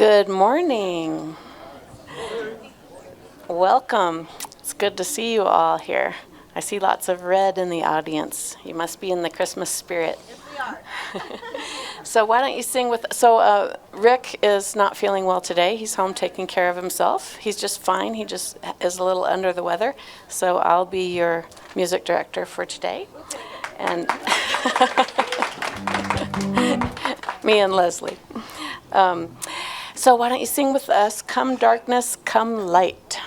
Good morning. Welcome. It's good to see you all here. I see lots of red in the audience. You must be in the Christmas spirit. Yes, we are. So why don't you sing with... Rick is not feeling well today. He's home taking care of himself. He's just fine. He just is a little under the weather. So I'll be your music director for today. And me and Leslie. So why don't you sing with us, Come Darkness, Come Light,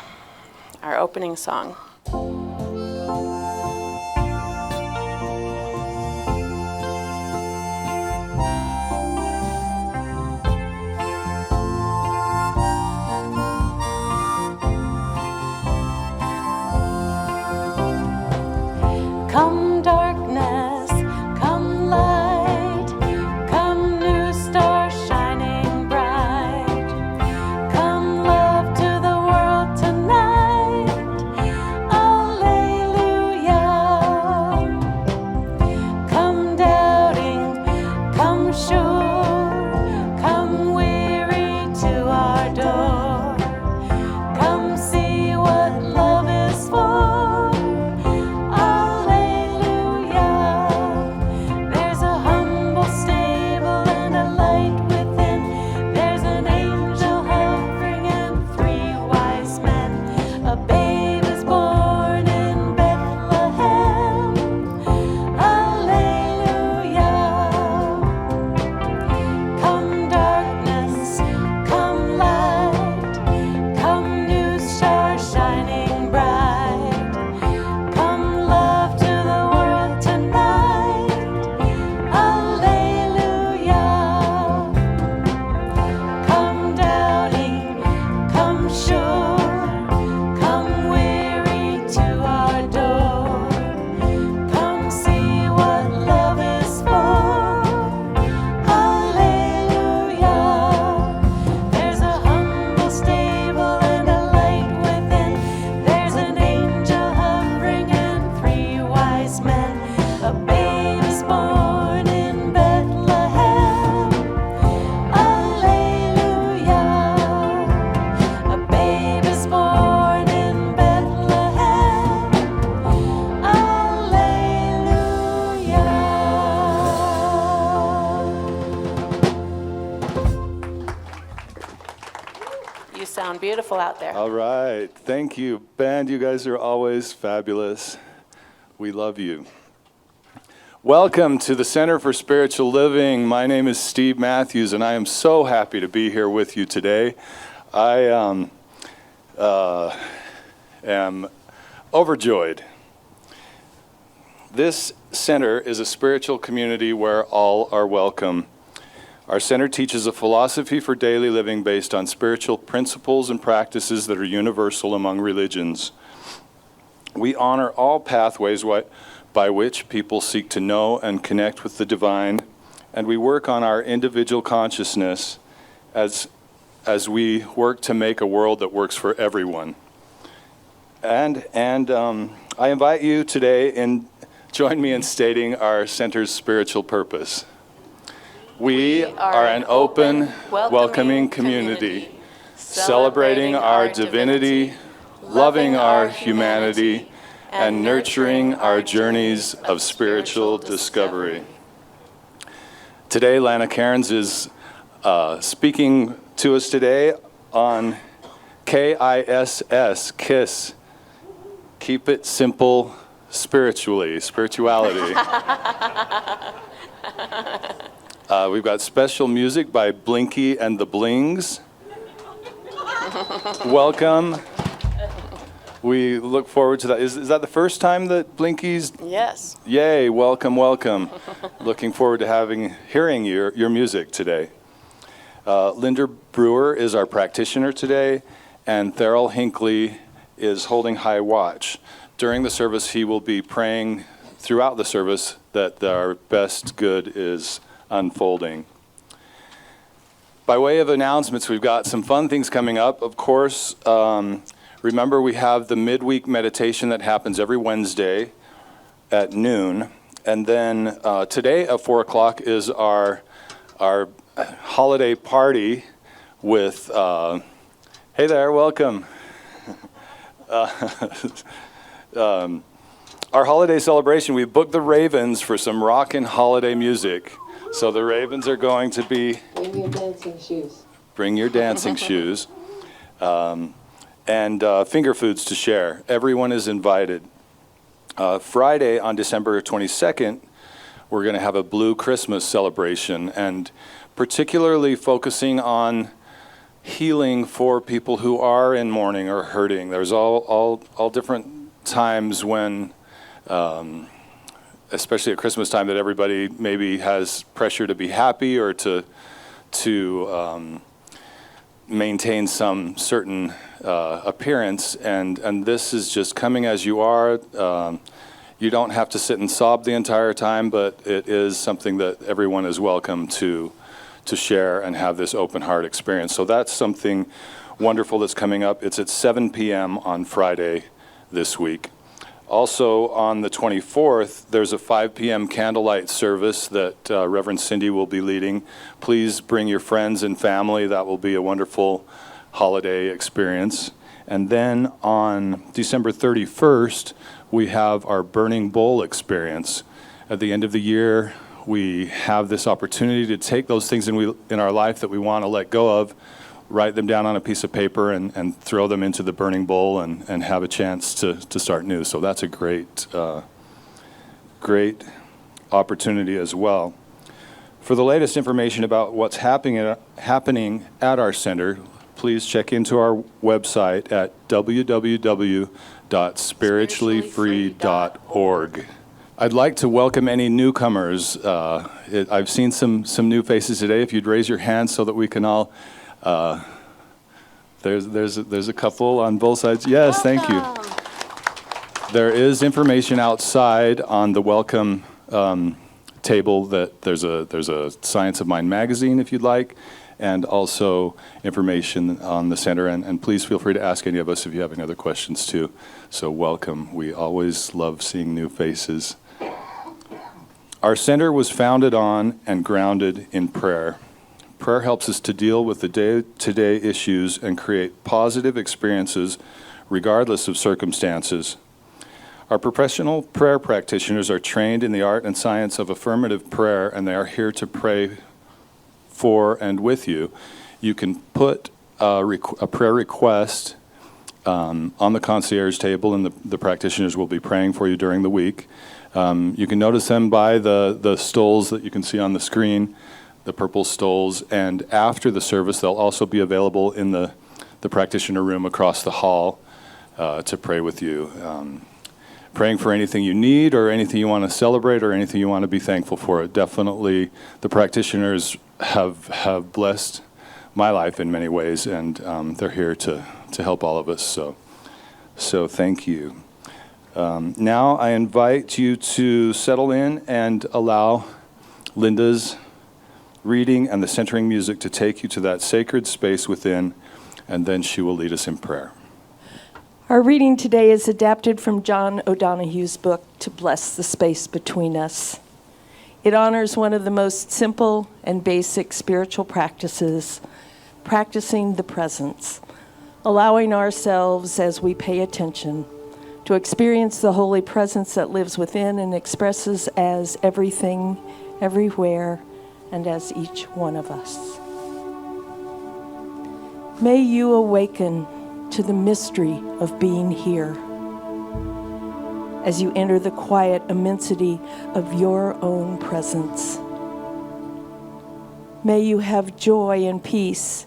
our opening song. Come darkness, come light, come new star shining bright, come love to the world tonight, alleluia. Come doubting, come sure, come weary to our door, come see what love is for. Sound beautiful out there. All right. Thank you, band. You guys are always fabulous. We love you. Welcome to the Center for Spiritual Living. My name is Steve Matthews, and I am so happy to be here with you today. I am overjoyed. This center is a spiritual community where all are welcome. Our center teaches a philosophy for daily living based on spiritual principles and practices that are universal among religions. We honor all pathways by which people seek to know and connect with the divine, and we work on our individual consciousness as we work to make a world that works for everyone. And I invite you today and join me in stating our center's spiritual purpose. We are an open, welcoming community, celebrating our divinity, loving our humanity, and nurturing our journeys of spiritual discovery. Today, Lanna Cairns is speaking to us today on KISS, KISS, Keep It Simple Spirituality. We've got special music by Blinky and the Blings. Welcome. We look forward to that. Is that the first time that Blinky's? Yes. Yay, welcome. Looking forward to hearing your music today. Linda Brewer is our practitioner today, and Therrell Hinckley is holding high watch. During the service, he will be praying throughout the service that our best good is unfolding. By way of announcements, we've got some fun things coming up. Of course, remember we have the midweek meditation that happens every Wednesday at noon. And then today at 4 o'clock is our holiday party with, hey there, welcome. Our holiday celebration, we booked the Ravens for some rockin' holiday music. So the Ravens are going to be... Bring your dancing shoes. Bring your dancing shoes. And finger foods to share. Everyone is invited. Friday on December 22nd, we're going to have a Blue Christmas celebration, and particularly focusing on healing for people who are in mourning or hurting. There's all different times when, especially at Christmas time, that everybody maybe has pressure to be happy or to maintain some certain appearance, and this is just coming as you are. You don't have to sit and sob the entire time, but it is something that everyone is welcome to share and have this open heart experience. So that's something wonderful that's coming up. It's at 7 p.m. on Friday this week. Also on the 24th, there's a 5 p.m. candlelight service that Reverend Cindy will be leading. Please bring your friends and family. That will be a wonderful holiday experience. And then on December 31st, we have our Burning Bowl experience. At the end of the year, we have this opportunity to take those things in our life that we want to let go of, write them down on a piece of paper, and throw them into the burning bowl and have a chance to start new. So that's a great opportunity as well. For the latest information about what's happening at our center, please check into our website at www.spirituallyfree.org. I'd like to welcome any newcomers. I've seen some new faces today. If you'd raise your hands so that we can all... There's a couple on both sides. Yes, thank you. There is information outside on the welcome table. That there's a Science of Mind magazine if you'd like, and also information on the center. And please feel free to ask any of us if you have any other questions too. So welcome. We always love seeing new faces. Our center was founded on and grounded in prayer. Prayer helps us to deal with the day-to-day issues and create positive experiences regardless of circumstances. Our professional prayer practitioners are trained in the art and science of affirmative prayer, and they are here to pray for and with you. You can put a prayer request on the concierge table, and the practitioners will be praying for you during the week. You can notice them by the stoles that you can see on the screen, the purple stoles, and after the service they'll also be available in the practitioner room across the hall to pray with you. Praying for anything you need or anything you want to celebrate or anything you want to be thankful for. Definitely the practitioners have blessed my life in many ways, and they're here to help all of us, so thank you. Now I invite you to settle in and allow Linda's reading and the centering music to take you to that sacred space within, and then she will lead us in prayer. Our reading today is adapted from John O'Donohue's book, To Bless the Space Between Us. It honors one of the most simple and basic spiritual practices, practicing the presence, allowing ourselves as we pay attention to experience the holy presence that lives within and expresses as everything, everywhere, and as each one of us. May you awaken to the mystery of being here as you enter the quiet immensity of your own presence. May you have joy and peace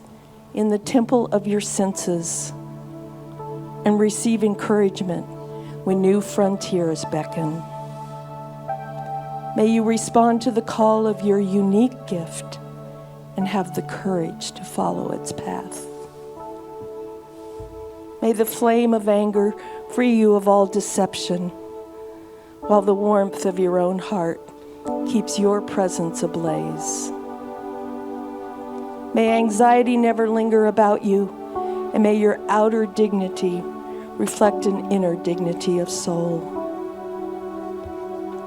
in the temple of your senses and receive encouragement when new frontiers beckon. May you respond to the call of your unique gift and have the courage to follow its path. May the flame of anger free you of all deception, while the warmth of your own heart keeps your presence ablaze. May anxiety never linger about you, and may your outer dignity reflect an inner dignity of soul.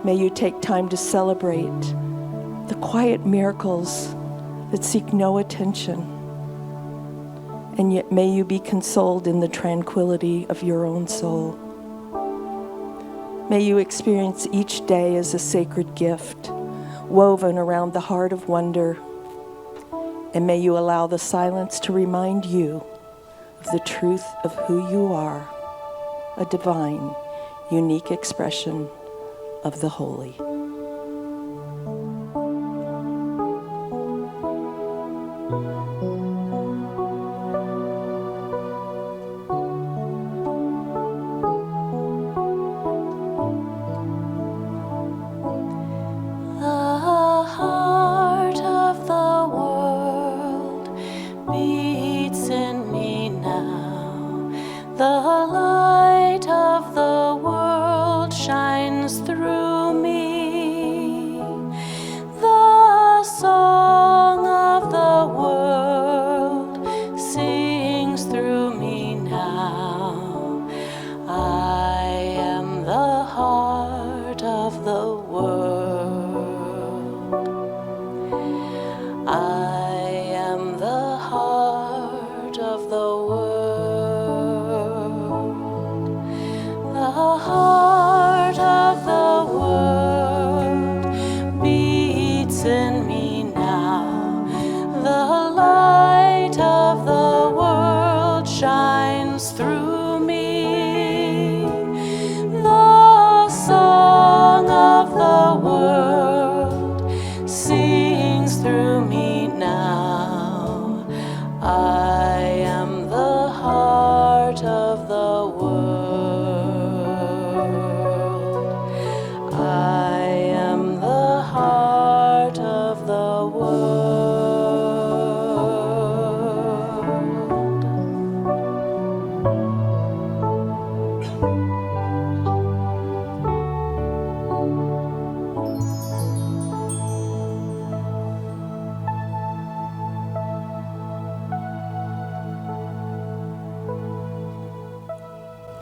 May you take time to celebrate the quiet miracles that seek no attention. and yet may you be consoled in the tranquility of your own soul. May you experience each day as a sacred gift, woven around the heart of wonder, and may you allow the silence to remind you of the truth of who you are, a divine, unique expression of the holy.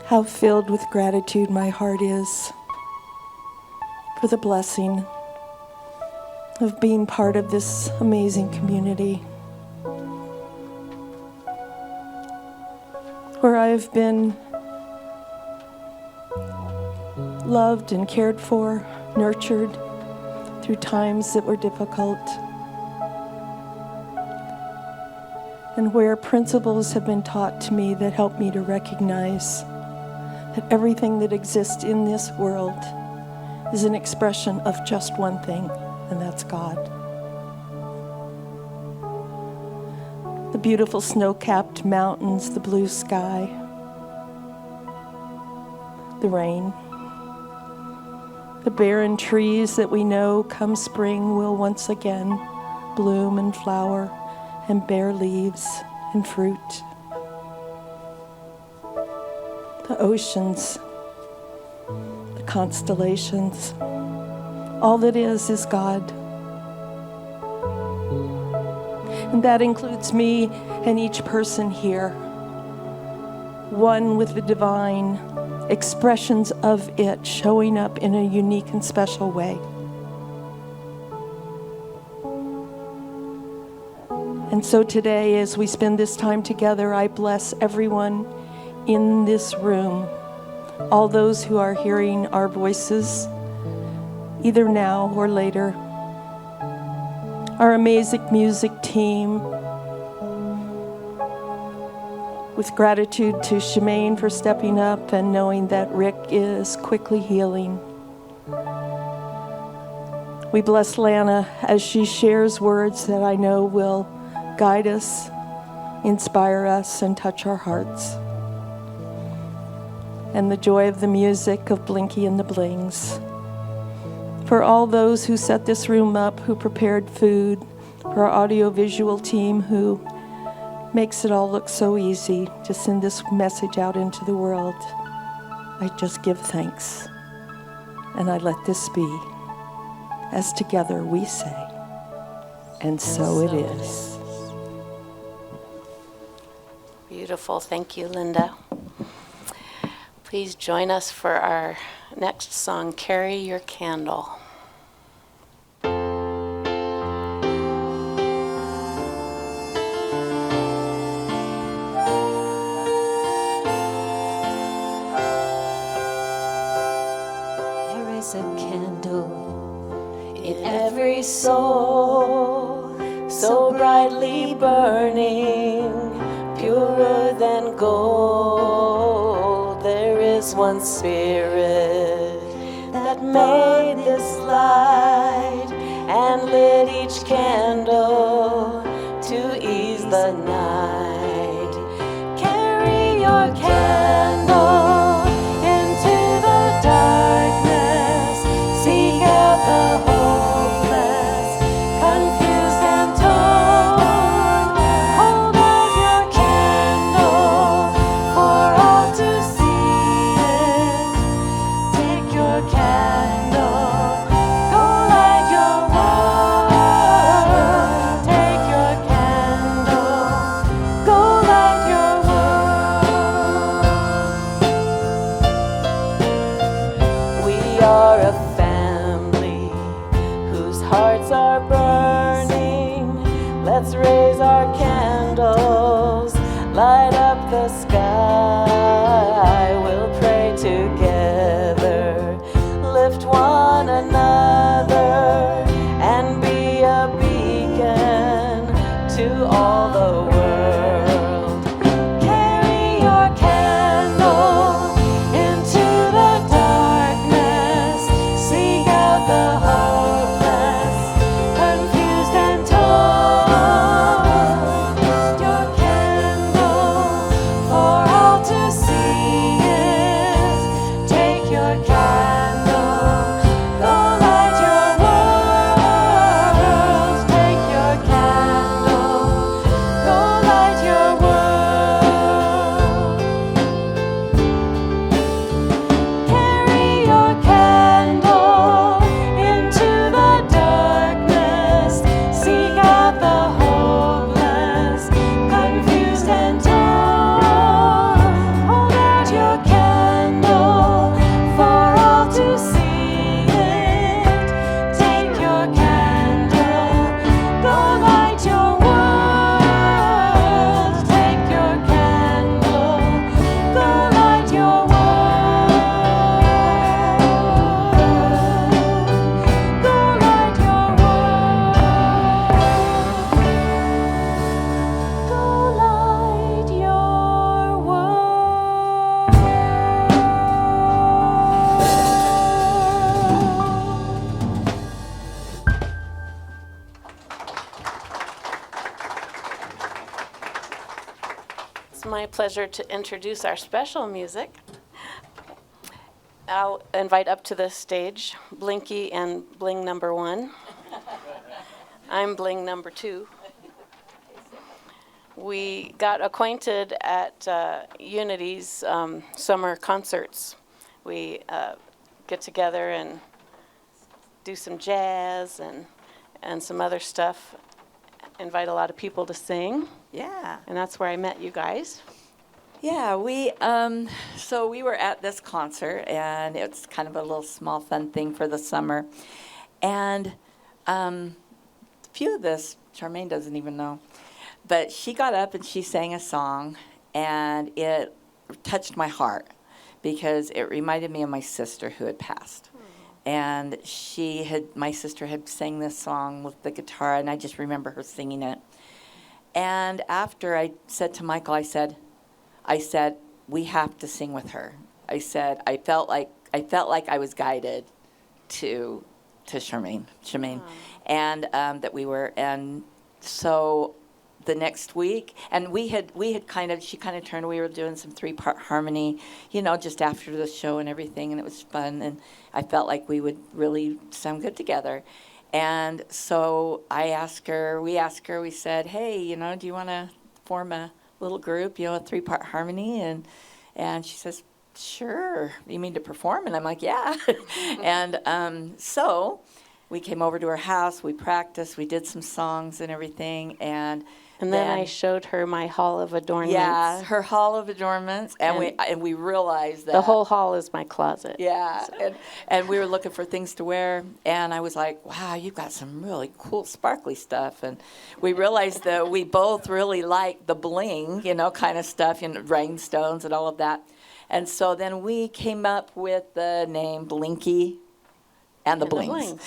How filled with gratitude my heart is for the blessing of being part of this amazing community, where I have been loved and cared for, nurtured through times that were difficult, and where principles have been taught to me that help me to recognize that everything that exists in this world is an expression of just one thing, and that's God. The beautiful snow-capped mountains, the blue sky, the rain, the barren trees that we know come spring will once again bloom and flower and bear leaves and fruit. The oceans, the constellations, all that is God. And that includes me and each person here, one with the divine, expressions of it showing up in a unique and special way. And so today, as we spend this time together, I bless everyone in this room, all those who are hearing our voices, either now or later, our amazing music team, with gratitude to Shemaine for stepping up and knowing that Rick is quickly healing. We bless Lanna as she shares words that I know will guide us, inspire us, and touch our hearts. And the joy of the music of Blinky and the Blings. For all those who set this room up, who prepared food, for our audiovisual team who makes it all look so easy to send this message out into the world, I just give thanks. And I let this be, as together we say, and so it is. Beautiful. Thank you, Linda. Please join us for our next song, Carry Your Candle. every soul, so brightly burning, purer than gold. There is one spirit that made this light and lit each candle to ease the night. Carry your candle into the darkness, seek out the hopeless, confused and torn. Hold out your candle for all to see it. Take your candle, go light your world. Take your candle, go light your world. We are a family whose hearts are burning. Let's raise our candles, light up the sky. We'll pray together, lift one another, and be a beacon to all the world. Carry your candle into the darkness, seek out the hopeless, confused and torn. Your candle for all to see it. Take your candle, go light your world. Take your candle, go light your world. Carry your candle into the darkness, seek out the hopeless, confused and torn. Hold out your candle for all to see it. Take your candle, go light your world. Take your candle, go light your world. Go light your world. Go light your world. It's my pleasure to introduce our special music. I'll invite up to the stage Blinky and Bling number 1. I'm Bling number 2. We got acquainted at Unity's summer concerts. We get together and do some jazz and some other stuff, invite a lot of people to sing, Yeah. and that's where I met you guys. Yeah, we were at this concert, and it's kind of a little small fun thing for the summer. And a few of this, Charmaine doesn't even know, but she got up and she sang a song, and it touched my heart because it reminded me of my sister who had passed. And my sister had sang this song with the guitar, and I just remember her singing it. And after I said to Michael, I said, we have to sing with her. I said, I felt like I was guided to Charmaine, and that we were, and so the next week, and she kind of turned. We were doing some 3-part harmony, just after the show and everything, and it was fun, and I felt like we would really sound good together. And so we said, hey, do you want to form a little group, a 3-part harmony? And she says, sure. You mean to perform? And I'm like, yeah. And so we came over to her house, we practiced, we did some songs and everything, and then I showed her my hall of adornments. Yeah, her hall of adornments, and we realized that the whole hall is my closet. Yeah, so. and we were looking for things to wear, and I was like, wow, you've got some really cool sparkly stuff. And we realized that we both really like the bling, kind of stuff, rhinestones and all of that. And so then we came up with the name Blinky And the And the Blings.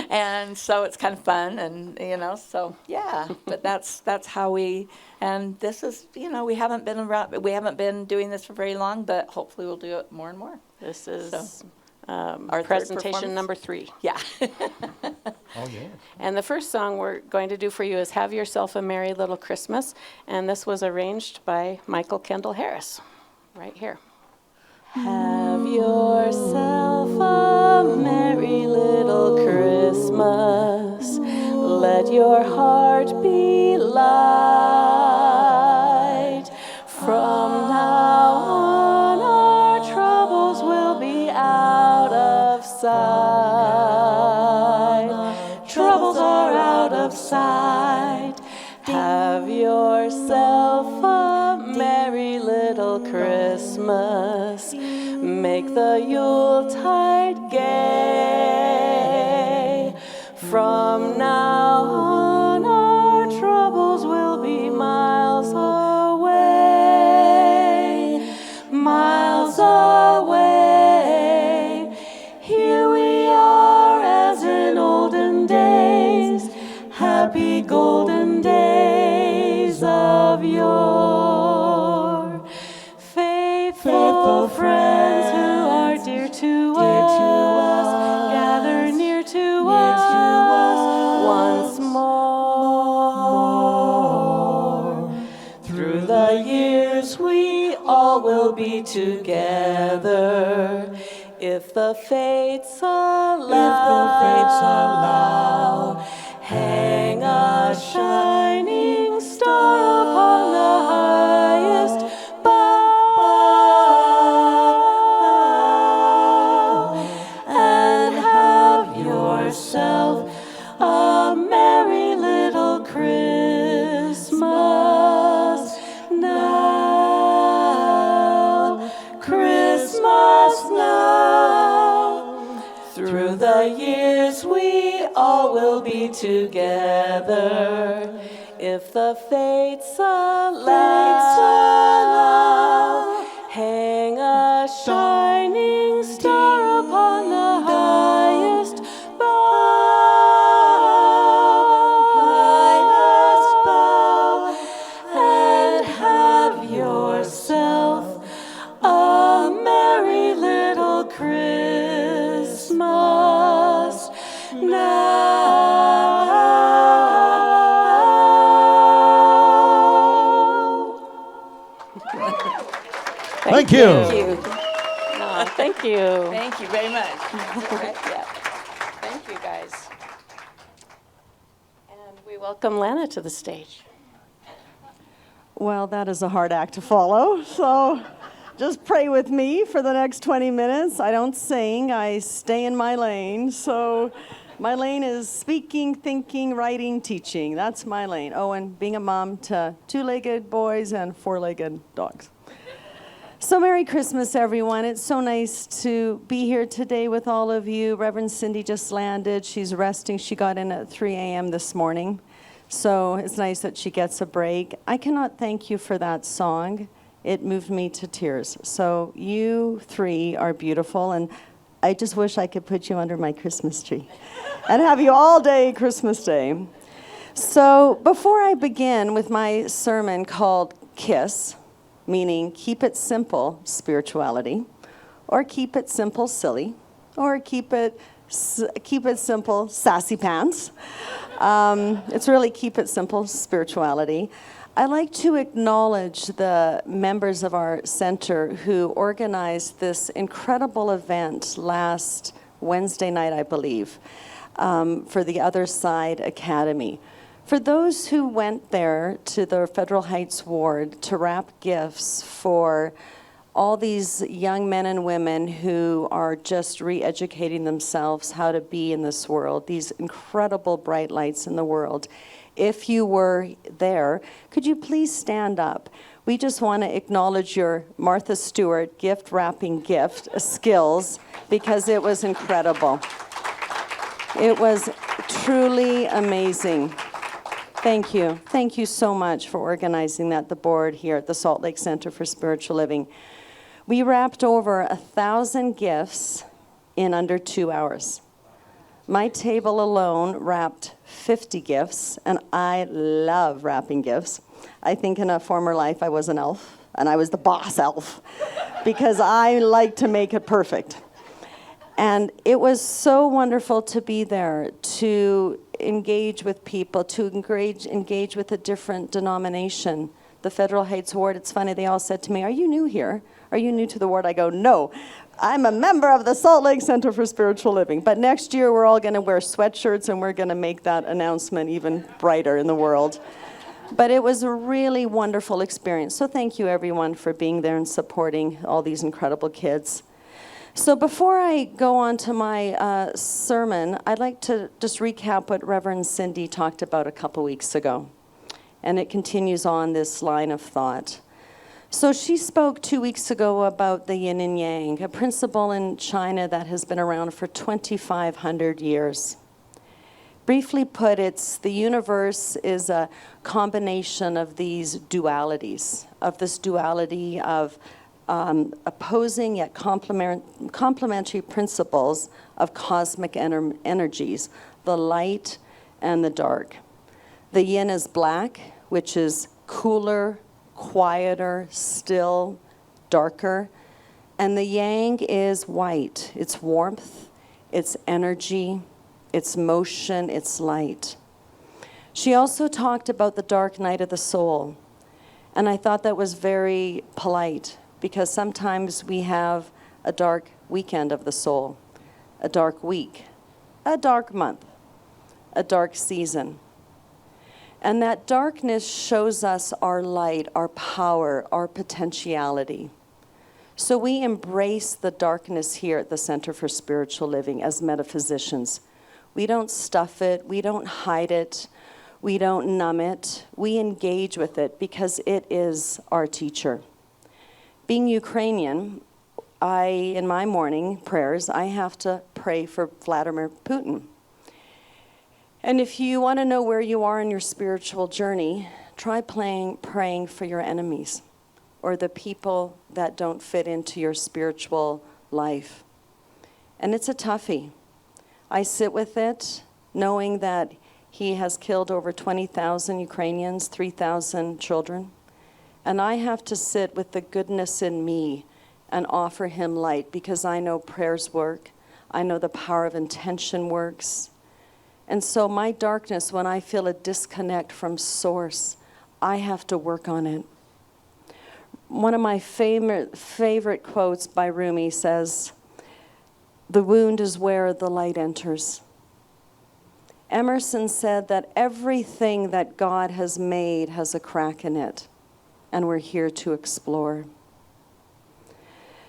And so it's kind of fun, and so yeah. But that's how we. And this is, we haven't been doing this for very long, but hopefully we'll do it more and more. This is Our third presentation performance? number 3. Yeah. Oh, yeah. And the first song we're going to do for you is Have Yourself a Merry Little Christmas. And this was arranged by Michael Kendall Harris, right here. Have yourself a merry little Christmas. Let your heart be light. From now on, our troubles will be out of sight. Troubles are out of sight. Have yourself a merry little Christmas. Make the Yuletide gay. From now on, our troubles will be miles away. Miles away. Here we are as in olden days. Happy golden days of yore. Faithful friends who are dear to us, gather near to us once more. Through the years we all will be together, if the fates allow. Hang a shining star upon the highest bough, and have yourself a merry little Christmas now. Christmas now. Through the years we all will be together, if the fates allow. Hang a shining star upon the highest bough, and have yourself a merry little Christmas now. Thank you. Thank you. Oh, thank you. Thank you very much. Thank you, guys. And we welcome Lanna to the stage. Well, that is a hard act to follow, so just pray with me for the next 20 minutes. I don't sing, I stay in my lane. So my lane is speaking, thinking, writing, teaching. That's my lane. Oh, and being a mom to 2-legged boys and 4-legged dogs. So Merry Christmas, everyone. It's so nice to be here today with all of you. Reverend Cindy just landed. She's resting. She got in at 3 a.m. this morning. So it's nice that she gets a break. I cannot thank you for that song. It moved me to tears. So you 3 are beautiful, and I just wish I could put you under my Christmas tree and have you all day Christmas Day. So before I begin with my sermon called KISS, meaning keep it simple spirituality, or keep it simple silly, or keep it simple sassy pants. It's really keep it simple spirituality. I'd like to acknowledge the members of our center who organized this incredible event last Wednesday night, I believe, for the Other Side Academy. For those who went there to the Federal Heights Ward to wrap gifts for all these young men and women who are just re-educating themselves how to be in this world, these incredible bright lights in the world. If you were there, could you please stand up? We just want to acknowledge your Martha Stewart gift wrapping gift skills, because it was incredible. It was truly amazing. Thank you. Thank you so much for organizing that, the board here at the Salt Lake Center for Spiritual Living. We wrapped over 1,000 gifts in under 2 hours. My table alone wrapped 50 gifts, and I love wrapping gifts. I think in a former life I was an elf, and I was the boss elf, because I like to make it perfect. And it was so wonderful to be there, to engage with people, to engage with a different denomination. The Federal Heights Ward, it's funny, they all said to me, "Are you new here? Are you new to the ward?" I go, "No, I'm a member of the Salt Lake Center for Spiritual Living." But next year, we're all going to wear sweatshirts, and we're going to make that announcement even brighter in the world. But it was a really wonderful experience. So thank you, everyone, for being there and supporting all these incredible kids. So before I go on to my sermon, I'd like to just recap what Reverend Cindy talked about a couple weeks ago. And it continues on this line of thought. So she spoke 2 weeks ago about the yin and yang, a principle in China that has been around for 2,500 years. Briefly put, the universe is a combination of these dualities, of this duality of opposing yet complementary principles of cosmic energies, the light and the dark. The yin is black, which is cooler, quieter, still, darker. And the yang is white. It's warmth, it's energy, it's motion, it's light. She also talked about the dark night of the soul. And I thought that was very polite, because sometimes we have a dark weekend of the soul, a dark week, a dark month, a dark season. And that darkness shows us our light, our power, our potentiality. So we embrace the darkness here at the Center for Spiritual Living as metaphysicians. We don't stuff it, we don't hide it, we don't numb it. We engage with it because it is our teacher. Being Ukrainian, in my morning prayers, I have to pray for Vladimir Putin. And if you want to know where you are in your spiritual journey, try praying for your enemies or the people that don't fit into your spiritual life. And it's a toughie. I sit with it knowing that he has killed over 20,000 Ukrainians, 3,000 children. And I have to sit with the goodness in me and offer him light, because I know prayers work. I know the power of intention works. And so my darkness, when I feel a disconnect from source, I have to work on it. One of my favorite quotes by Rumi says, "The wound is where the light enters." Emerson said that everything that God has made has a crack in it, and we're here to explore.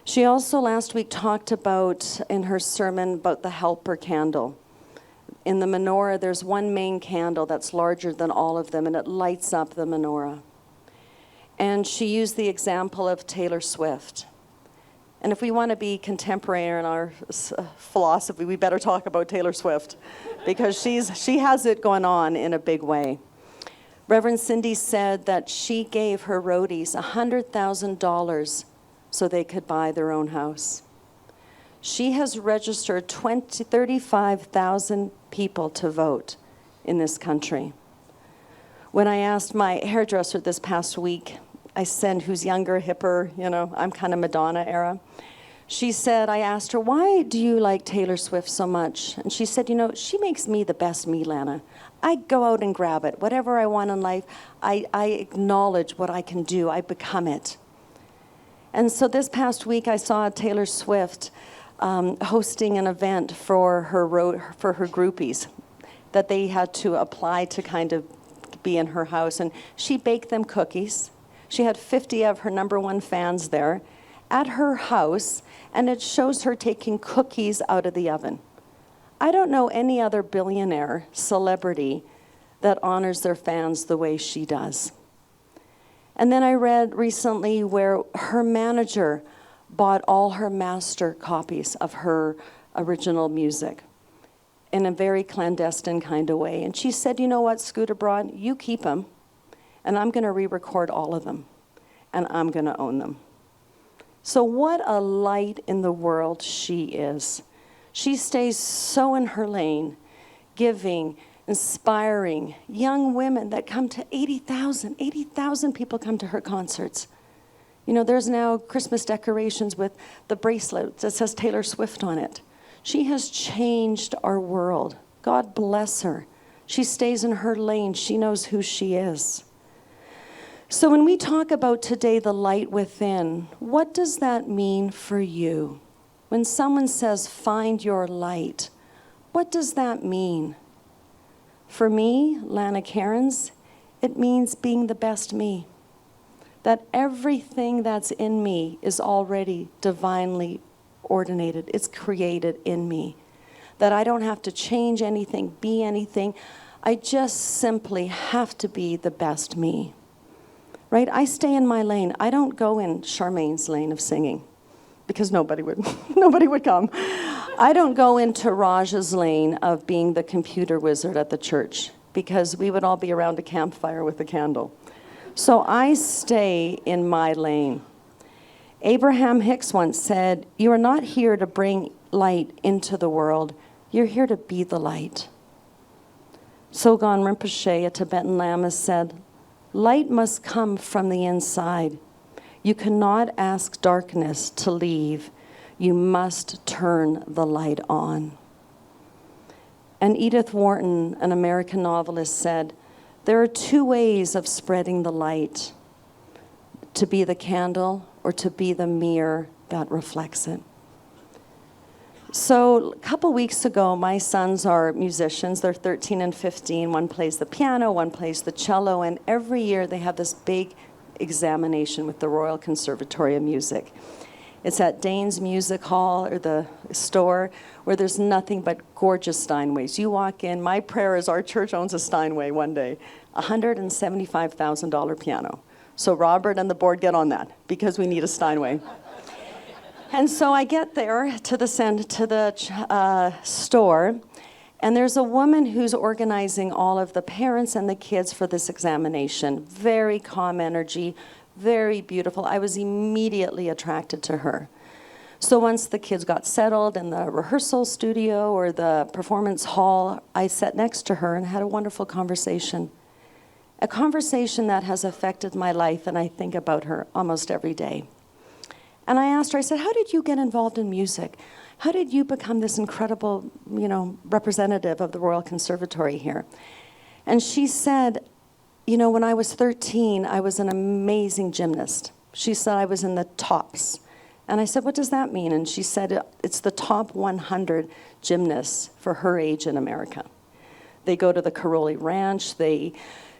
She also last week talked about, in her sermon, about the helper candle. In the menorah, there's one main candle that's larger than all of them, and it lights up the menorah. And she used the example of Taylor Swift. And if we want to be contemporary in our philosophy, we better talk about Taylor Swift, because she has it going on in a big way. Reverend Cindy said that she gave her roadies $100,000 so they could buy their own house. She has registered 35,000 people to vote in this country. When I asked my hairdresser this past week, I said, who's younger, hipper, I'm kind of Madonna era. She said, I asked her, why do you like Taylor Swift so much? And she said, she makes me the best me, Lanna. I go out and grab it. Whatever I want in life, I acknowledge what I can do. I become it. And so this past week, I saw Taylor Swift hosting an event for her groupies that they had to apply to kind of be in her house. And she baked them cookies. She had 50 of her #1 fans there at her house, and it shows her taking cookies out of the oven. I don't know any other billionaire celebrity that honors their fans the way she does. And then I read recently where her manager bought all her master copies of her original music in a very clandestine kind of way. And she said, you know what, Scooter Broad, you keep them, and I'm going to re-record all of them, and I'm going to own them. So what a light in the world she is. She stays so in her lane, giving, inspiring young women that come to 80,000 people come to her concerts. You know, there's now Christmas decorations with the bracelet that says Taylor Swift on it. She has changed our world. God bless her. She stays in her lane. She knows who she is. So when we talk about today the light within, what does that mean for you? When someone says, find your light, what does that mean? For me, Lanna Cairns, it means being the best me. That everything that's in me is already divinely ordinated. It's created in me. That I don't have to change anything, be anything. I just simply have to be the best me. Right? I stay in my lane. I don't go in Charmaine's lane of singing because nobody would come. I don't go into Raj's lane of being the computer wizard at the church because we would all be around a campfire with a candle. So I stay in my lane. Abraham Hicks once said, "You are not here to bring light into the world. You're here to be the light." Sogon Rinpoche, a Tibetan Lama, said, "Light must come from the inside. You cannot ask darkness to leave. You must turn the light on." And Edith Wharton, an American novelist, said, "There are two ways of spreading the light, to be the candle or to be the mirror that reflects it." So a couple weeks ago, my sons are musicians. They're 13 and 15. One plays the piano, one plays the cello, and every year they have this big examination with the Royal Conservatory of Music. It's at Dane's Music Hall, or the store, where there's nothing but gorgeous Steinways. You walk in, my prayer is our church owns a Steinway one day, $175,000 piano. So Robert and the board get on that, because we need a Steinway. And so I get there to the store, and there's a woman who's organizing all of the parents and the kids for this examination. Very calm energy, very beautiful. I was immediately attracted to her. So once the kids got settled in the rehearsal studio or the performance hall, I sat next to her and had a wonderful conversation. A conversation that has affected my life, and I think about her almost every day. And I asked her, I said, "How did you get involved in music? How did you become this incredible, representative of the Royal Conservatory here?" And she said, "When I was 13, I was an amazing gymnast." She said I was in the tops. And I said, "What does that mean?" And she said, "It's the top 100 gymnasts for her age in America. They go to the Karoli Ranch. They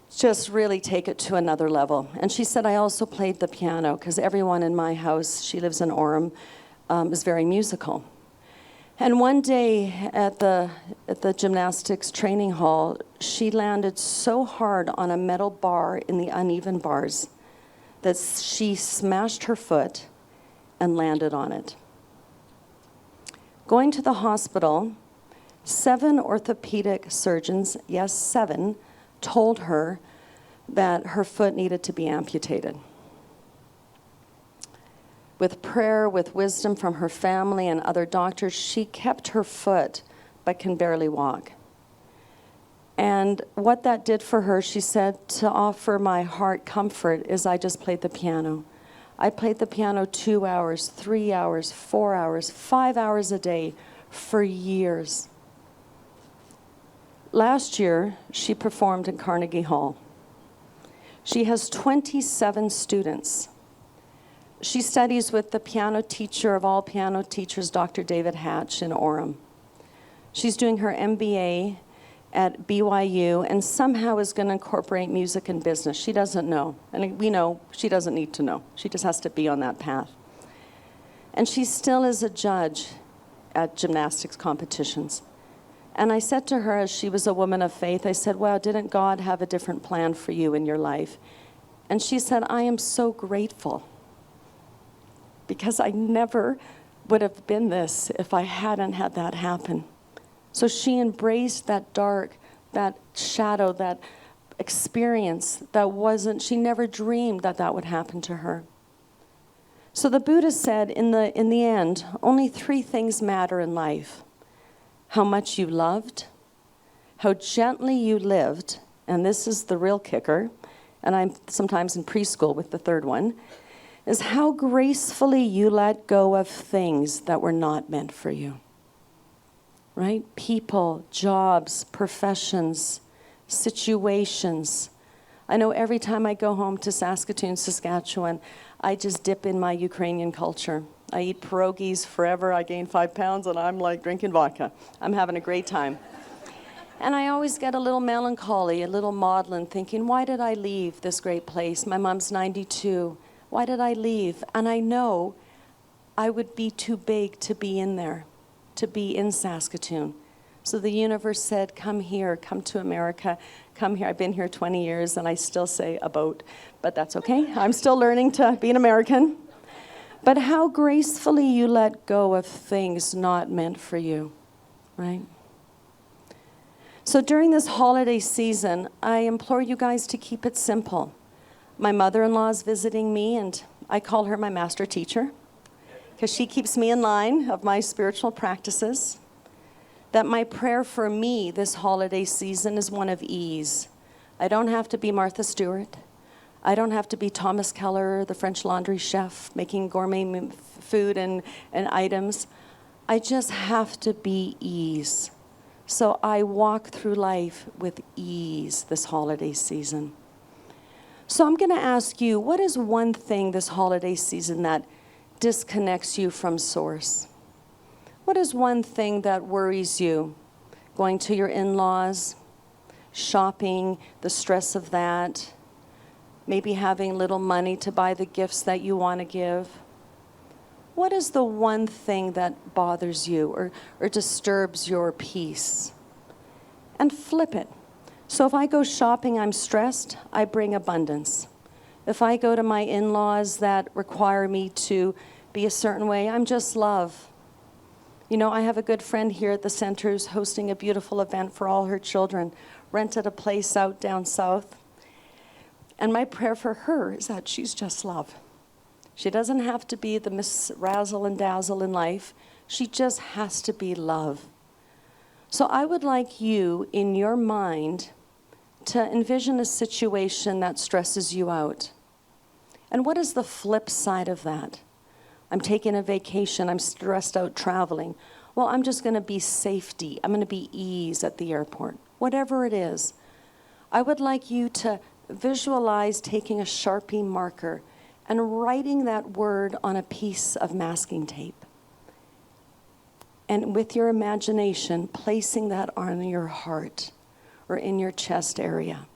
just really take it to another level." And she said, "I also played the piano because everyone in my house," she lives in Orem, is very musical. And one day at the gymnastics training hall, she landed so hard on a metal bar in the uneven bars that she smashed her foot and landed on it. Going to the hospital, 7 orthopedic surgeons, yes, 7, told her that her foot needed to be amputated. With prayer, with wisdom from her family and other doctors, she kept her foot but can barely walk. And what that did for her, she said, to offer my heart comfort, is I just played the piano. I played the piano 2 hours, 3 hours, 4 hours, 5 hours a day for years. Last year, she performed in Carnegie Hall. She has 27 students. She studies with the piano teacher of all piano teachers, Dr. David Hatch in Orem. She's doing her MBA at BYU and somehow is going to incorporate music and business. She doesn't know. And we know she doesn't need to know. She just has to be on that path. And she still is a judge at gymnastics competitions. And I said to her, as she was a woman of faith, I said, "Wow, didn't God have a different plan for you in your life?" And she said, "I am so grateful because I never would have been this if I hadn't had that happen." So she embraced that dark, that shadow, that experience that wasn't, she never dreamed that that would happen to her. So the Buddha said, in the end, only 3 things matter in life: how much you loved, how gently you lived, and this is the real kicker, and I'm sometimes in preschool with the third one, is how gracefully you let go of things that were not meant for you. Right? People, jobs, professions, situations. I know every time I go home to Saskatoon, Saskatchewan, I just dip in my Ukrainian culture. I eat pierogies forever. I gain 5 pounds, and I'm like drinking vodka. I'm having a great time. And I always get a little melancholy, a little maudlin, thinking, why did I leave this great place? My mom's 92. Why did I leave? And I know I would be too big to be in there, to be in Saskatoon. So the universe said, come here, come to America, come here. I've been here 20 years, and I still say a boat, but that's okay. I'm still learning to be an American. But how gracefully you let go of things not meant for you, right? So during this holiday season, I implore you guys to keep it simple. My mother-in-law is visiting me, and I call her my master teacher because she keeps me in line of my spiritual practices. That my prayer for me this holiday season is one of ease. I don't have to be Martha Stewart. I don't have to be Thomas Keller, the French laundry chef, making gourmet food and items. I just have to be ease. So I walk through life with ease this holiday season. So I'm going to ask you, what is one thing this holiday season that disconnects you from Source? What is one thing that worries you? Going to your in-laws, shopping, the stress of that, maybe having little money to buy the gifts that you want to give. What is the one thing that bothers you or disturbs your peace? And flip it. So if I go shopping, I'm stressed, I bring abundance. If I go to my in-laws that require me to be a certain way, I'm just love. You know, I have a good friend here at the center who's hosting a beautiful event for all her children, rented a place out down south. And my prayer for her is that she's just love. She doesn't have to be the Miss Razzle and Dazzle in life. She just has to be love. So I would like you, in your mind, to envision a situation that stresses you out. And what is the flip side of that? I'm taking a vacation, I'm stressed out traveling. Well, I'm just going to be safety. I'm going to be ease at the airport. Whatever it is. I would like you to visualize taking a Sharpie marker and writing that word on a piece of masking tape. And with your imagination, placing that on your heart or in your chest area.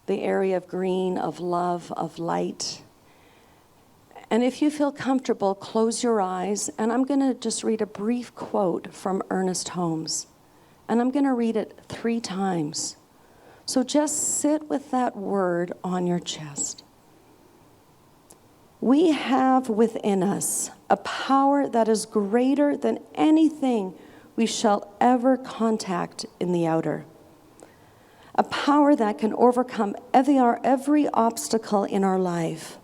The area of green, of love, of light. And if you feel comfortable, close your eyes, and I'm going to just read a brief quote from Ernest Holmes. And I'm going to read it 3 times. So just sit with that word on your chest. We have within us a power that is greater than anything we shall ever contact in the outer. A power that can overcome every obstacle in our life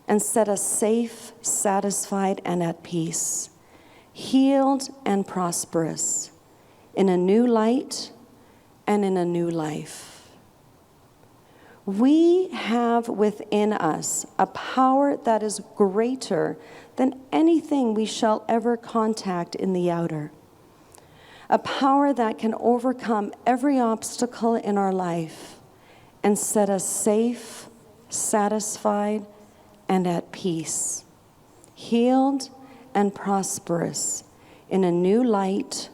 and set us safe, satisfied, and at peace, healed and prosperous, in a new light and in a new life. We have within us a power that is greater than anything we shall ever contact in the outer. A power that can overcome every obstacle in our life and set us safe, satisfied, and at peace, healed and prosperous, in a new light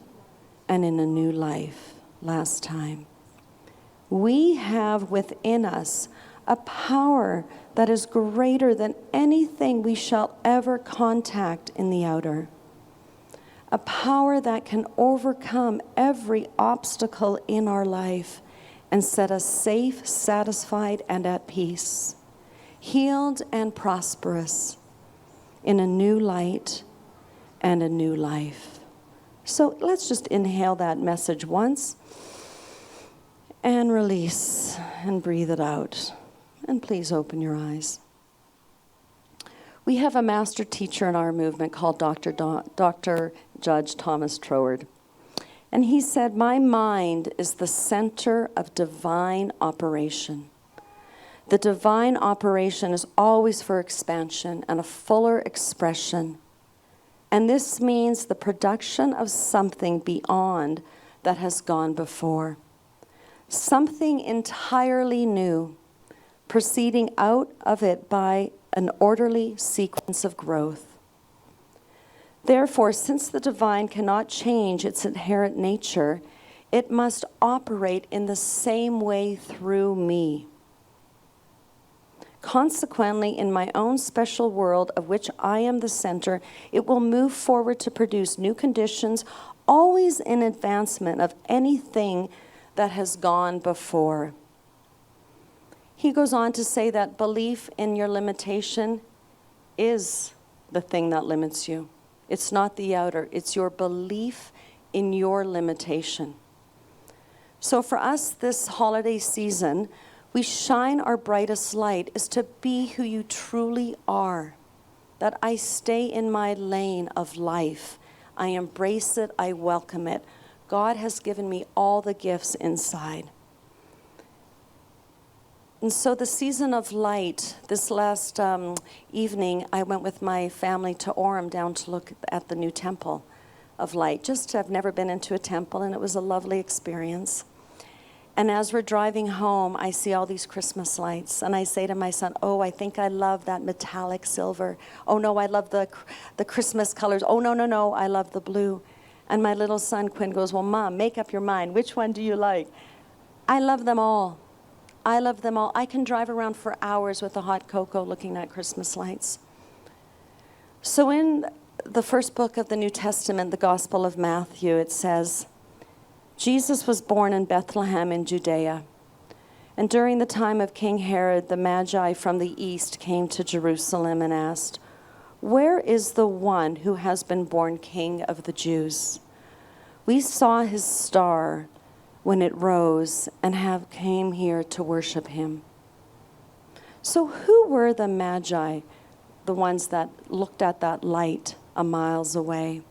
and in a new life. Last time. We have within us a power that is greater than anything we shall ever contact in the outer. A power that can overcome every obstacle in our life and set us safe, satisfied, and at peace, healed and prosperous, in a new light and a new life. So let's just inhale that message once and release and breathe it out. And please open your eyes. We have a master teacher in our movement called Dr. Judge Thomas Troward. And he said, my mind is the center of divine operation. The divine operation is always for expansion and a fuller expression. And this means the production of something beyond that has gone before. Something entirely new, proceeding out of it by an orderly sequence of growth. Therefore, since the divine cannot change its inherent nature, it must operate in the same way through me. Consequently, in my own special world of which I am the center, it will move forward to produce new conditions, always in advancement of anything that has gone before. He goes on to say that belief in your limitation is the thing that limits you. It's not the outer, it's your belief in your limitation. So for us this holiday season, we shine our brightest light is to be who you truly are. That I stay in my lane of life. I embrace it, I welcome it. God has given me all the gifts inside. And so the season of light, this last evening, I went with my family to Orem down to look at the new temple of light. I've never been into a temple, and it was a lovely experience. And as we're driving home, I see all these Christmas lights, and I say to my son, oh, I think I love that metallic silver. Oh, no, I love the Christmas colors. Oh, no, I love the blue. And my little son, Quinn, goes, well, Mom, make up your mind. Which one do you like? I love them all. I love them all. I can drive around for hours with a hot cocoa looking at Christmas lights. So in the first book of the New Testament, the Gospel of Matthew, it says, Jesus was born in Bethlehem in Judea. And during the time of King Herod, the Magi from the east came to Jerusalem and asked, where is the one who has been born King of the Jews? We saw his star when it rose and came here to worship him. So who were the Magi, the ones that looked at that light a miles away?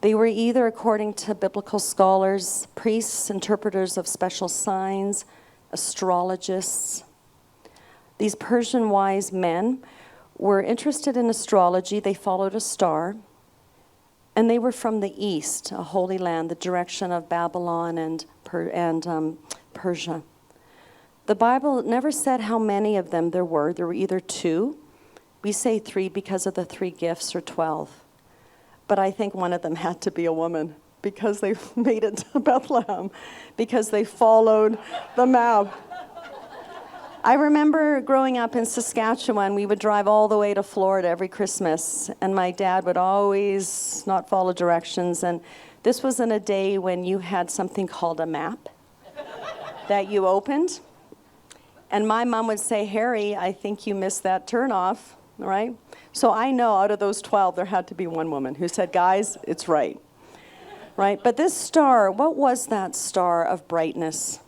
They were either, according to biblical scholars, priests, interpreters of special signs, astrologists. These Persian wise men were interested in astrology. They followed a star. And they were from the east, a holy land, the direction of Babylon and Persia. The Bible never said how many of them there were. There were either 2. We say 3 because of the 3 gifts, or 12. But I think one of them had to be a woman because they made it to Bethlehem, because they followed the map. I remember growing up in Saskatchewan, we would drive all the way to Florida every Christmas, and my dad would always not follow directions. And this was in a day when you had something called a map that you opened. And my mom would say, Harry, I think you missed that turnoff, right? So I know out of those 12, there had to be one woman who said, guys, it's right. Right? But this star, what was that star of brightness?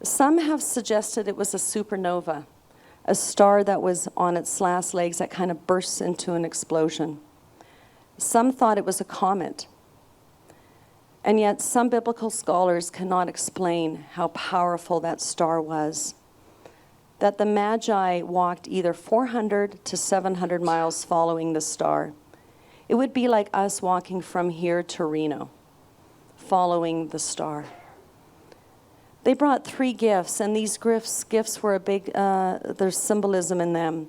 Some have suggested it was a supernova, a star that was on its last legs that kind of bursts into an explosion. Some thought it was a comet. And yet some biblical scholars cannot explain how powerful that star was. That the Magi walked either 400 to 700 miles following the star. It would be like us walking from here to Reno, following the star. They brought 3 gifts, and these gifts were a big, there's symbolism in them.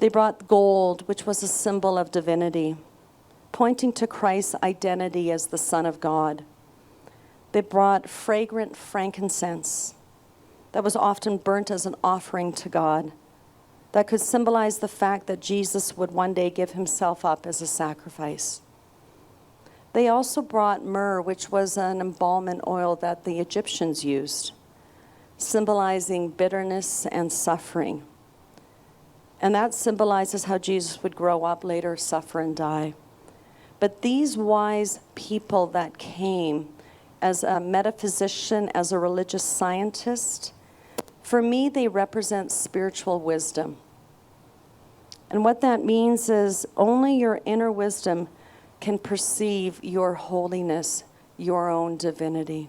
They brought gold, which was a symbol of divinity, pointing to Christ's identity as the Son of God. They brought fragrant frankincense that was often burnt as an offering to God, that could symbolize the fact that Jesus would one day give himself up as a sacrifice. They also brought myrrh, which was an embalming oil that the Egyptians used, symbolizing bitterness and suffering. And that symbolizes how Jesus would grow up later, suffer and die. But these wise people that came as a metaphysician, as a religious scientist, for me, they represent spiritual wisdom. And what that means is only your inner wisdom can perceive your holiness, your own divinity.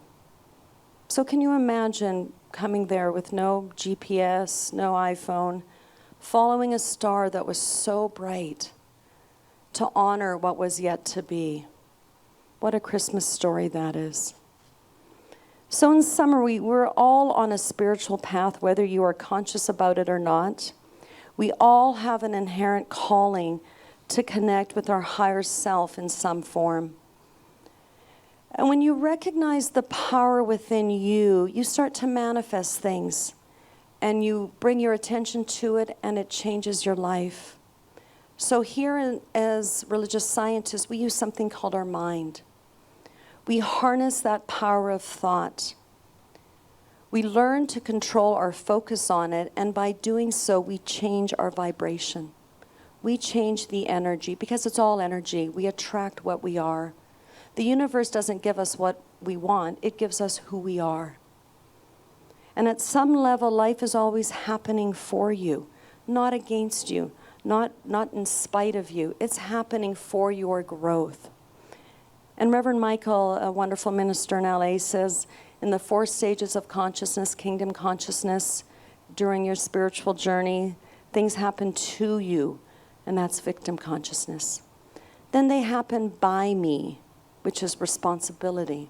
So can you imagine coming there with no GPS, no iPhone, following a star that was so bright to honor what was yet to be? What a Christmas story that is. So in summary, we're all on a spiritual path, whether you are conscious about it or not. We all have an inherent calling to connect with our higher self in some form. And when you recognize the power within you, you start to manifest things and you bring your attention to it and it changes your life. So here as religious scientists, we use something called our mind. We harness that power of thought. We learn to control our focus on it, and by doing so, we change our vibration. We change the energy, because it's all energy. We attract what we are. The universe doesn't give us what we want, it gives us who we are. And at some level, life is always happening for you, not against you, not in spite of you. It's happening for your growth. And Reverend Michael, a wonderful minister in LA, says, in the 4 stages of consciousness, kingdom consciousness, during your spiritual journey, things happen to you, and that's victim consciousness. Then they happen by me, which is responsibility.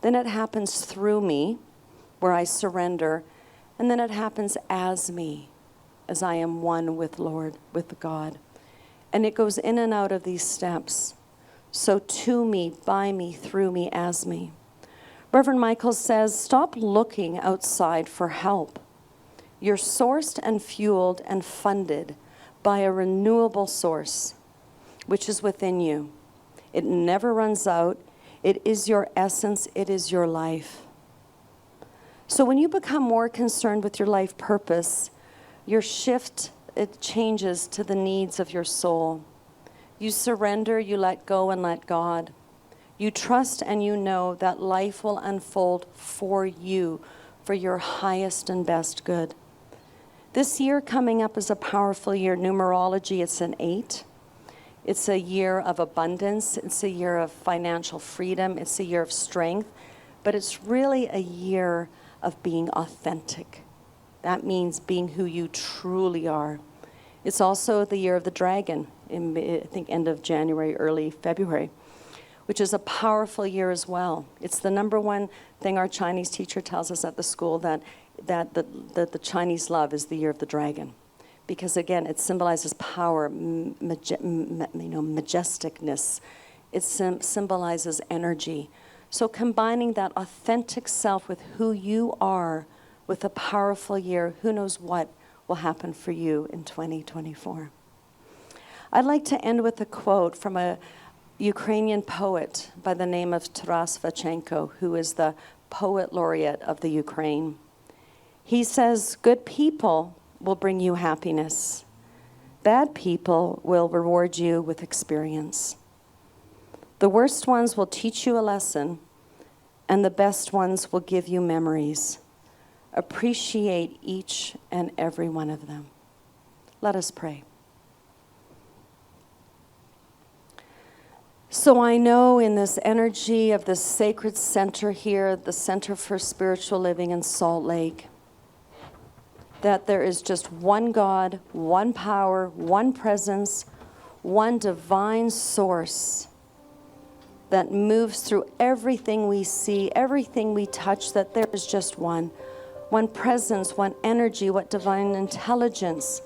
Then it happens through me, where I surrender, and then it happens as me, as I am one with Lord, with God. And it goes in and out of these steps. So to me, by me, through me, as me. Reverend Michael says, stop looking outside for help. You're sourced and fueled and funded by a renewable source, which is within you. It never runs out. It is your essence. It is your life. So when you become more concerned with your life purpose, your shift, it changes to the needs of your soul. You surrender, you let go and let God. You trust and you know that life will unfold for you, for your highest and best good. This year coming up is a powerful year. Numerology, it's an 8. It's a year of abundance. It's a year of financial freedom. It's a year of strength. But it's really a year of being authentic. That means being who you truly are. It's also the year of the dragon, in, I think, end of January, early February, which is a powerful year as well. It's the number one thing our Chinese teacher tells us at the school, that the Chinese love is the year of the dragon. Because again, it symbolizes power, majesticness. It symbolizes energy. So combining that authentic self with who you are with a powerful year, who knows what will happen for you in 2024. I'd like to end with a quote from a Ukrainian poet by the name of Taras Shevchenko, who is the poet laureate of the Ukraine. He says, "Good people will bring you happiness. Bad people will reward you with experience. The worst ones will teach you a lesson, and the best ones will give you memories. Appreciate each and every one of them." Let us pray. So I know in this energy of this sacred center here, the Center for Spiritual Living in Salt Lake, that there is just one God, one power, one presence, one divine source that moves through everything we see, everything we touch, that there is just one presence, one energy, one divine intelligence,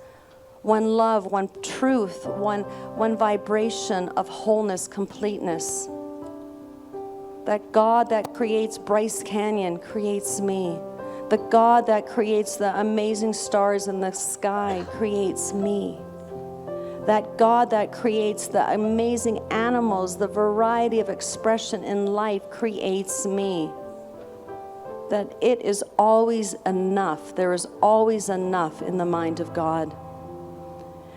one love, one truth, one vibration of wholeness, completeness. That God that creates Bryce Canyon creates me. The God that creates the amazing stars in the sky creates me. That God that creates the amazing animals, the variety of expression in life creates me. That it is always enough. There is always enough in the mind of God.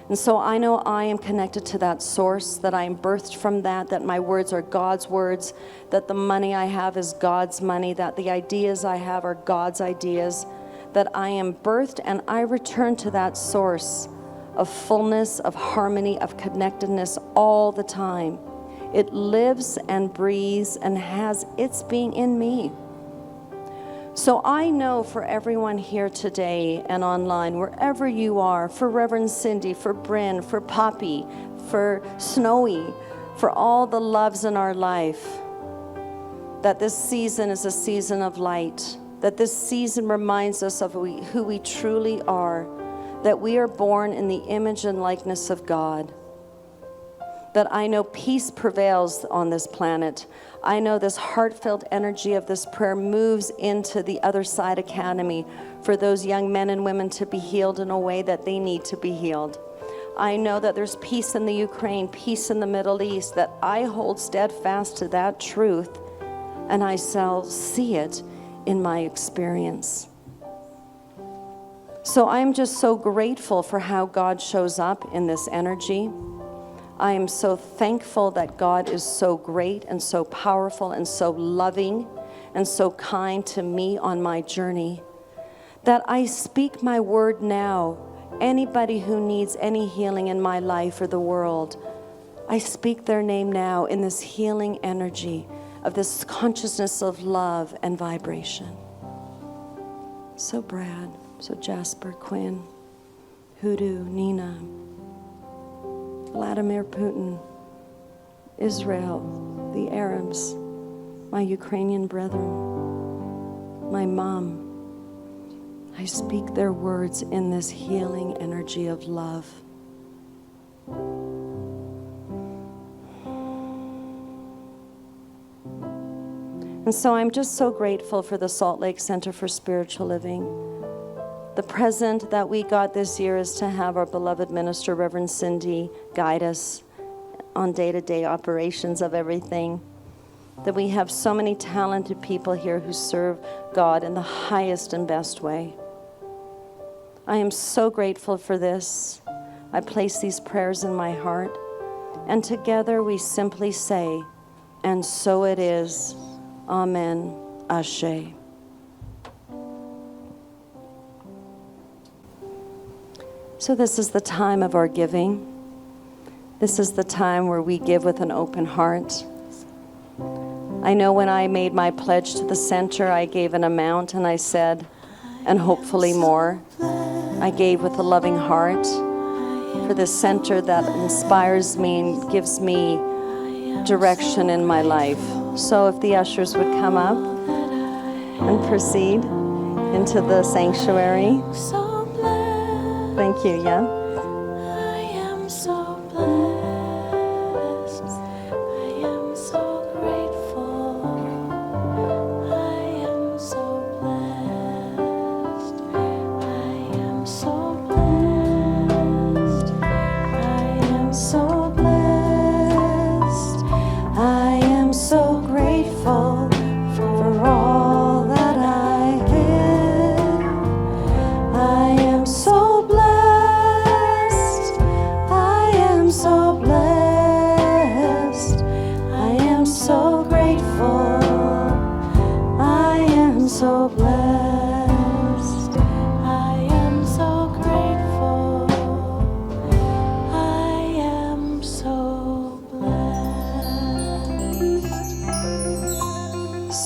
And so I know I am connected to that source, that I am birthed from that my words are God's words, that the money I have is God's money, that the ideas I have are God's ideas, that I am birthed and I return to that source of fullness, of harmony, of connectedness all the time. It lives and breathes and has its being in me. So I know for everyone here today and online, wherever you are, for Reverend Cindy, for Bryn, for Poppy, for Snowy, for all the loves in our life, that this season is a season of light, that this season reminds us of who we truly are, that we are born in the image and likeness of God, that I know peace prevails on this planet. I know this heartfelt energy of this prayer moves into the Other Side Academy for those young men and women to be healed in a way that they need to be healed. I know that there's peace in the Ukraine, peace in the Middle East, that I hold steadfast to that truth, and I shall see it in my experience. So I'm just so grateful for how God shows up in this energy. I am so thankful that God is so great and so powerful and so loving and so kind to me on my journey, that I speak my word now. Anybody who needs any healing in my life or the world, I speak their name now in this healing energy of this consciousness of love and vibration. So Brad, so Jasper, Quinn, Hoodoo, Nina, Vladimir Putin, Israel, the Arabs, my Ukrainian brethren, my mom. I speak their words in this healing energy of love. And so I'm just so grateful for the Salt Lake Center for Spiritual Living. The present that we got this year is to have our beloved minister, Reverend Cindy, guide us on day-to-day operations of everything. That we have so many talented people here who serve God in the highest and best way. I am so grateful for this. I place these prayers in my heart, and together we simply say, and so it is. Amen. Ashe. So this is the time of our giving. This is the time where we give with an open heart. I know when I made my pledge to the center, I gave an amount and I said, and hopefully more. I gave with a loving heart for this center that inspires me and gives me direction in my life. So if the ushers would come up and proceed into the sanctuary. Thank you, yeah. I am so blessed. I am so grateful. I am so blessed. I am so blessed. I am so blessed. I am so grateful for all that I give. I am so blessed. I am so blessed. I am so grateful. I am so blessed. I am so grateful. I am so blessed.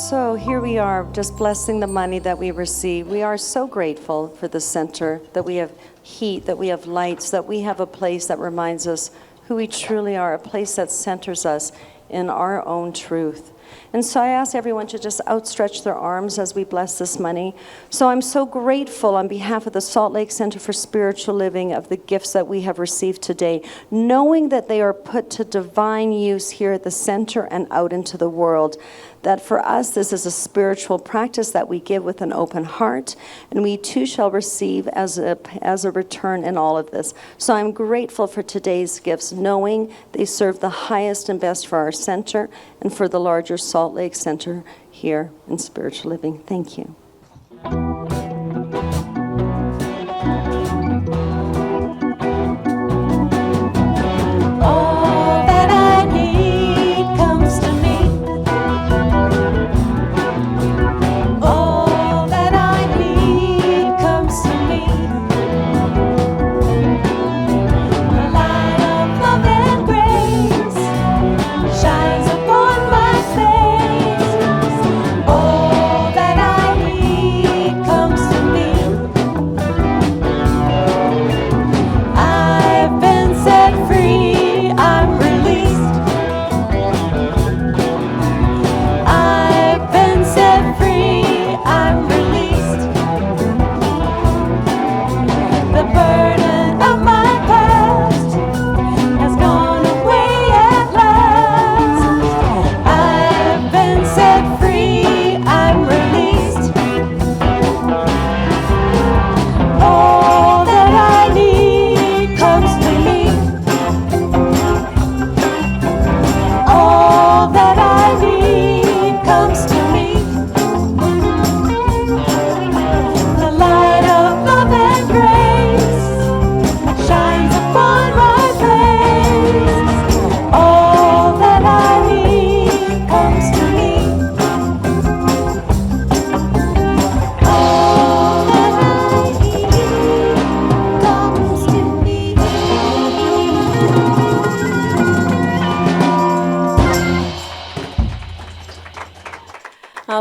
So here we are, just blessing the money that we receive. We are so grateful for the center, that we have heat, that we have lights, that we have a place that reminds us who we truly are, a place that centers us in our own truth. And so I ask everyone to just outstretch their arms as we bless this money. So I'm so grateful on behalf of the Salt Lake Center for Spiritual Living of the gifts that we have received today, knowing that they are put to divine use here at the center and out into the world. That for us, this is a spiritual practice that we give with an open heart, and we too shall receive as a return in all of this. So I'm grateful for today's gifts, knowing they serve the highest and best for our center and for the larger Salt Lake Center here in Spiritual Living. Thank you. All that I need comes to me. All that I need comes to me. A light of love and grace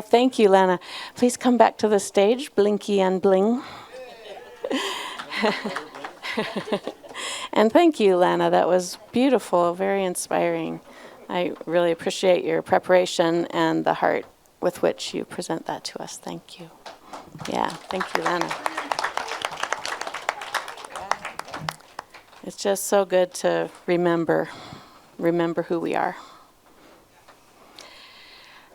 Well, thank you, Lanna. Please come back to the stage, Blinky and Bling. And thank you, Lanna. That was beautiful, very inspiring. I really appreciate your preparation and the heart with which you present that to us. Thank you. Yeah, thank you, Lanna. It's just so good to remember who we are.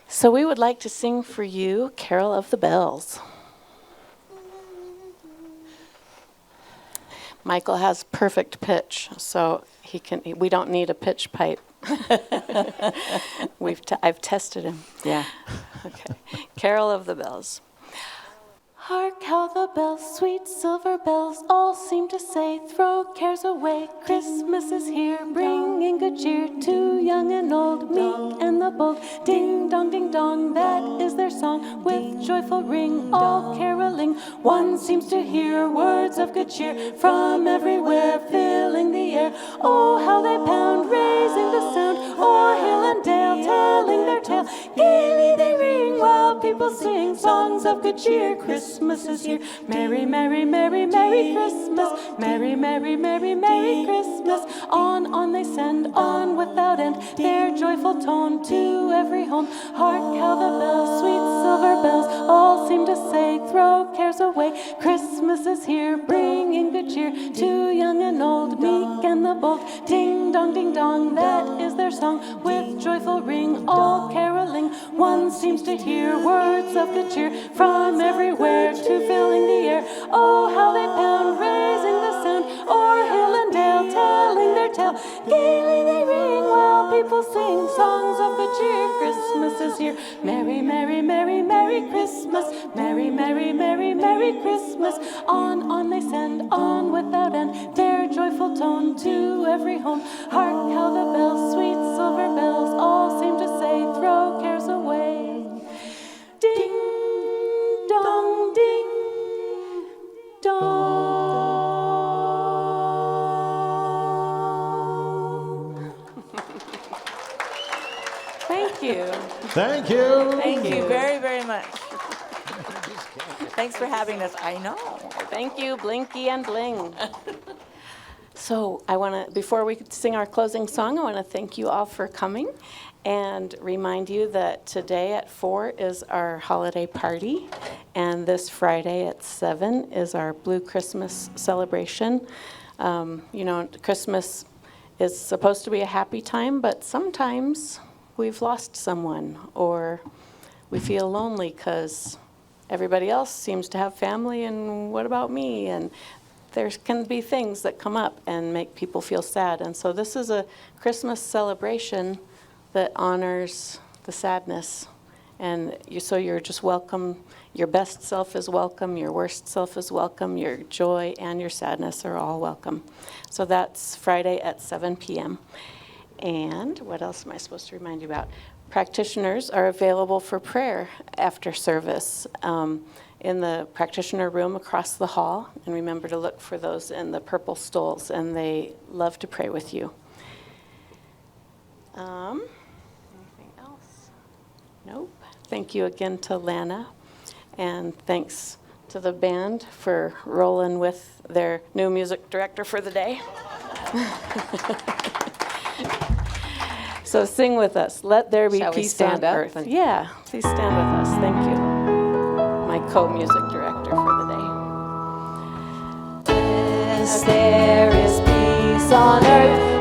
So we would like to sing for you Carol of the Bells. Michael has perfect pitch, so we don't need a pitch pipe. I've tested him. Yeah. Okay. Carol of the Bells. Hark how the bells, sweet silver bells, all seem to say, throw cares away. Christmas is here, bringing good cheer to young and old, meek and the bold. Ding dong, that is their song, with joyful ring, all caroling. One seems to hear words of good cheer from everywhere, filling the air. Oh, how they pound, raising the sound, o'er hill and dale, telling their tale. Gaily they ring while people sing songs of good cheer. Christmas is here. Merry, merry, merry, merry Christmas. Merry, merry, merry, merry Christmas. On they send, on without end, their joyful tone to every home. Hark how the bells, sweet silver bells, all seem to say, throw cares away. Christmas is here, bringing good cheer to young and old, meek and the bold. Ding dong, that is their song, with joyful ring, all caroling. One seems to hear words of good cheer from everywhere, to filling the air. Oh, how they pound, raising the sound, o'er hill and dale, telling their tale. Gaily they ring while people sing songs of good cheer. Christmas is here. Merry, merry, merry, merry Christmas. Merry, merry, merry, merry Christmas. On they send, on without end, their joyful tone to every home. Hark how the bells, sweet silver bells, all seem to say, throw cares away. Ding dong, ding dong. Thank you. Thank you. Thank you very, very much. Thanks for having us. I know. Thank you, Blinky and Bling. So before we sing our closing song, I want to thank you all for coming and remind you that today at 4 is our holiday party, and this Friday at 7 is our Blue Christmas celebration. Christmas is supposed to be a happy time, but sometimes we've lost someone or we feel lonely because everybody else seems to have family, and what about me? And there can be things that come up and make people feel sad. And so this is a Christmas celebration that honors the sadness. And so you're just welcome. Your best self is welcome. Your worst self is welcome. Your joy and your sadness are all welcome. So that's Friday at 7 p.m. And what else am I supposed to remind you about? Practitioners are available for prayer after service in the practitioner room across the hall. And remember to look for those in the purple stoles, and they love to pray with you. Anything else? Nope. Thank you again to Lanna, and thanks to the band for rolling with their new music director for the day. So sing with us. Let there be Shall we peace stand on up earth. and- Yeah, please stand with us. Thank you. My co-music director for the day. Yes, there is peace on earth.